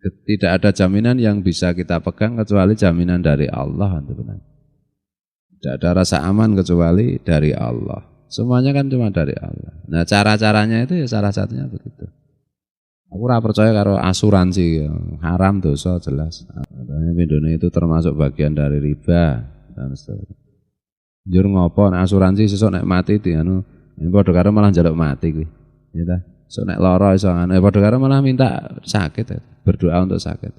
Tidak ada jaminan yang bisa kita pegang kecuali jaminan dari Allah. Tidak ada rasa aman kecuali dari Allah. Semuanya kan cuma dari Allah. Nah cara-caranya itu ya salah satunya begitu. Aku ora percaya karo asuransi, haram dosa jelas. Katanya Indonesia itu termasuk bagian dari riba dan seterusnya. Jur ngopo asuransi sesuk nek mati dianu, ini padha karo malah njaluk mati kuwi. Ya ta. Sok nek lara iso anu, padha karo malah minta sakit ya. Berdoa untuk sakit.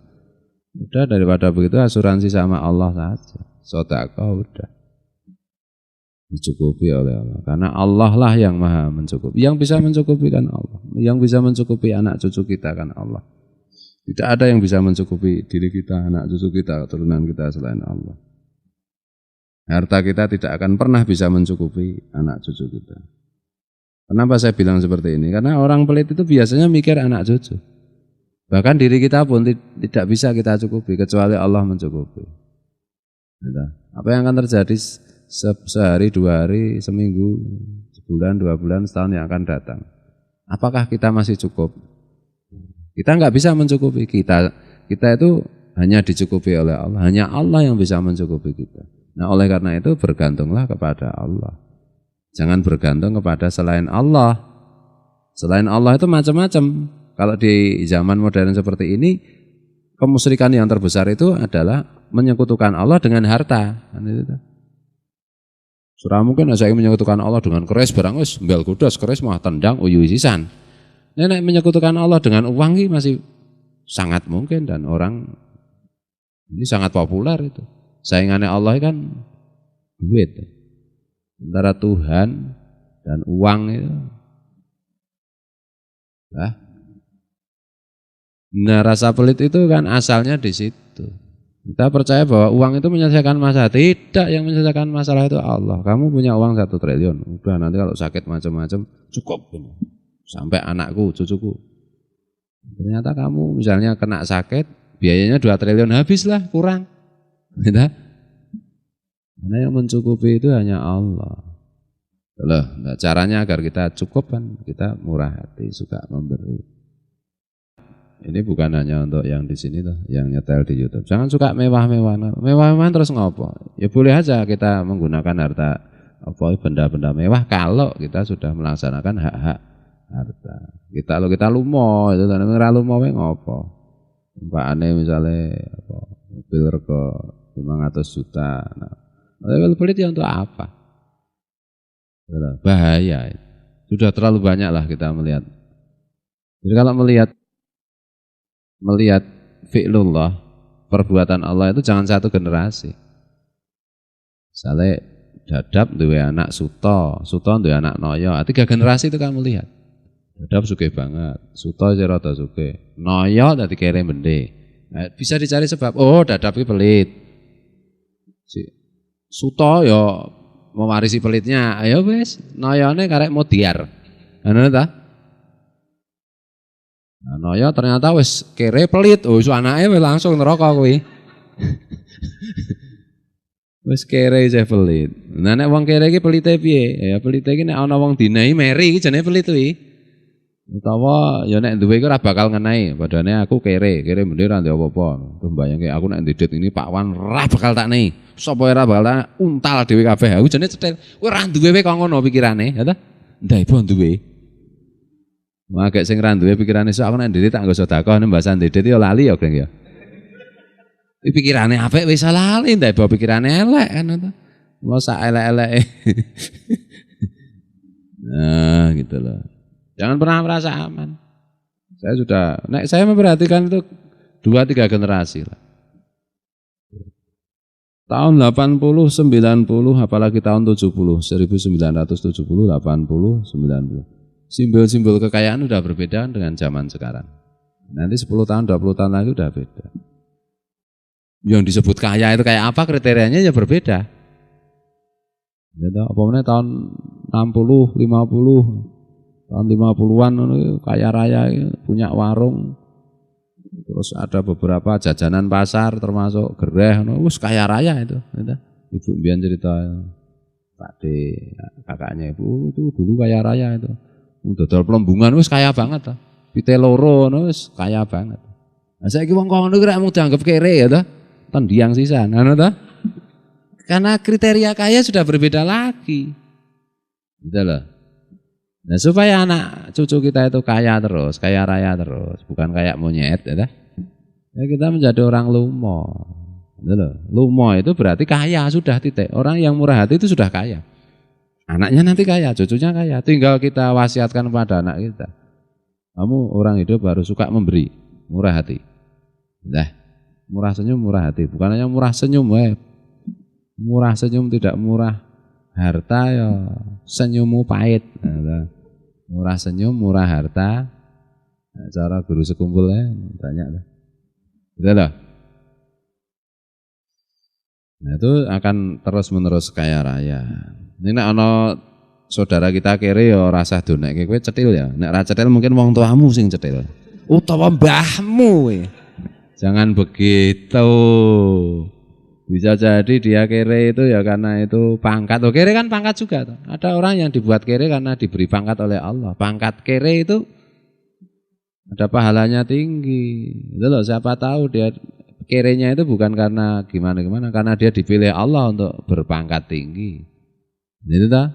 Udah daripada begitu asuransi sama Allah saja. Sedekah udah dicukupi oleh Allah. Karena Allah lah yang maha mencukupi. Yang bisa mencukupi kan Allah. Yang bisa mencukupi anak cucu kita kan Allah. Tidak ada yang bisa mencukupi diri kita, anak cucu kita, keturunan kita selain Allah. Harta kita tidak akan pernah bisa mencukupi anak cucu kita. Kenapa saya bilang seperti ini? Karena orang pelit itu biasanya mikir anak cucu. Bahkan diri kita pun tidak bisa kita cukupi kecuali Allah mencukupi. Apa yang akan terjadi sehari, 2 hari, seminggu, sebulan, 2 bulan, setahun yang akan datang? Apakah kita masih cukup? Kita nggak bisa mencukupi kita itu hanya dicukupi oleh Allah. Hanya Allah yang bisa mencukupi kita. Nah oleh karena itu bergantunglah kepada Allah. Jangan bergantung kepada selain Allah. Selain Allah itu macam-macam. Kalau di zaman modern seperti ini, kemusyrikan yang terbesar itu adalah menyekutukan Allah dengan harta. Surah mungkin saya menyekutukan Allah dengan keris barang wis mbel kudas keris mah tendang uyu sisan. Nenek menyekutukan Allah dengan uang ini masih sangat mungkin dan orang ini sangat populer itu. Saingannya Allah kan duit. Antara Tuhan dan uang itu. Nah rasa pelit itu kan asalnya di situ. Kita percaya bahwa uang itu menyelesaikan masalah. Tidak, yang menyelesaikan masalah itu Allah. Kamu punya uang 1 triliun. Udah nanti kalau sakit macam-macam cukup. Sampai anakku, cucuku. Ternyata kamu misalnya kena sakit, biayanya 2 triliun habislah, kurang. Gitu? Karena yang mencukupi itu hanya Allah. Loh, nah caranya agar kita cukup kan, kita murah hati, suka memberi. Ini bukan hanya untuk yang di sini tuh, yang nyetel di YouTube. Jangan suka mewah-mewahan. Mewah-mewahan terus ngopo? Ya boleh aja kita menggunakan harta benda-benda mewah kalau kita sudah melaksanakan hak-hak harta. Kalau kita lumo, itu ora lumo wae ngopo? Umpamane misale mobil rego 500 juta. Nah, kalau pelit ya untuk apa? Bahaya. Sudah terlalu banyak lah kita melihat. Jadi kalau melihat fi'lullah, perbuatan Allah itu jangan satu generasi. Misalnya Dadap duwe anak Suto duwe anak Noyo, 3 generasi itu kamu lihat. Dadap sugih banget, Suto rada sugih, Noyo dadi kere mende. Nah, bisa dicari sebab, oh Dadap iki pelit. Suto ya mewarisi pelitnya, ayo wis, Noyone karek modiar. Ngono ta? Nah, ya ternyata wis kere pelit, oh iso anake wis langsung neraka kuwi. Wis kere isih pelit. Nah nek wong kere iki pelite piye? Ya pelite iki nek ana wong dinehi meri iki jenenge pelit kuwi. Utawa ya nek duwe iku ora bakal ngenehi, padane aku kere bener ora ndek apa-apa. Terus mbayangke aku nek ndedit ini Pak Wan ora bakal tak nehi. Sapa ora bakal tak untal dhewe kabeh. Aku jenenge cetil. Kowe ora duwe kok ngono pikirane, ya ta? Ndek ibu duwe. Agak sing ra duwe pikirane sok aku nek ndedit tak nggo sedekah nek mbasan ndedit ya lali ya, Geng ya. Iki pikirane apik wis lali ndek bawa pikirane elek kan to. Mula sak elek-eleke. Nah, gitu loh. Jangan pernah merasa aman. Saya memperhatikan itu 2-3 generasi lah. Tahun 80, 90, apalagi tahun 70, 1970, 80, 90. Simbol-simbol kekayaan udah berbeda dengan zaman sekarang. Nanti 10 tahun, 20 tahun lagi udah beda. Yang disebut kaya itu kayak apa kriterianya ya berbeda. Apa tahun 60, 50, tahun 50-an kaya raya punya warung. Terus ada beberapa jajanan pasar termasuk gereh, wis kaya raya itu. Ibu mbiyen cerita Pak D, kakaknya ibu itu dulu kaya raya itu. Dodol pelembungan wis kaya banget lah. Pite loro wis kaya banget. Nah, saiki wong kono ki rek mung dianggap kere ya toh. Tendiang sisan, ngono toh? Karena kriteria kaya sudah berbeda lagi. Gitu loh. Nah, supaya anak cucu kita itu kaya terus, kaya raya terus, bukan kayak monyet ya toh. Ya kita menjadi orang lumo. Gitu loh. Lumo itu berarti kaya sudah titik. Orang yang murah hati itu sudah kaya. Anaknya nanti kaya, cucunya kaya. Tinggal kita wasiatkan pada anak kita. Kamu orang hidup harus suka memberi, murah hati. Nah, murah senyum, murah hati. Bukan hanya murah senyum, murah senyum tidak murah harta ya senyummu pahit. Nah, murah senyum, murah harta. Nah, cara guru sekumpul banyak lah. Gitu loh. Nah, itu akan terus-menerus kaya raya. Ini nek ana saudara kita kere ya rasa donekke kowe cetil ya. Nek ra cetil mungkin wong tuamu sing cetil. Utawa mbahmu. Jangan begitu. Bisa jadi dia kere itu ya karena itu pangkat. Oh, kere kan pangkat juga toh. Ada orang yang dibuat kere karena diberi pangkat oleh Allah. Pangkat kere itu ada pahalanya tinggi. Itu loh, siapa tahu dia kerenya itu bukan karena gimana-gimana, karena dia dipilih Allah untuk berpangkat tinggi. Gitu toh?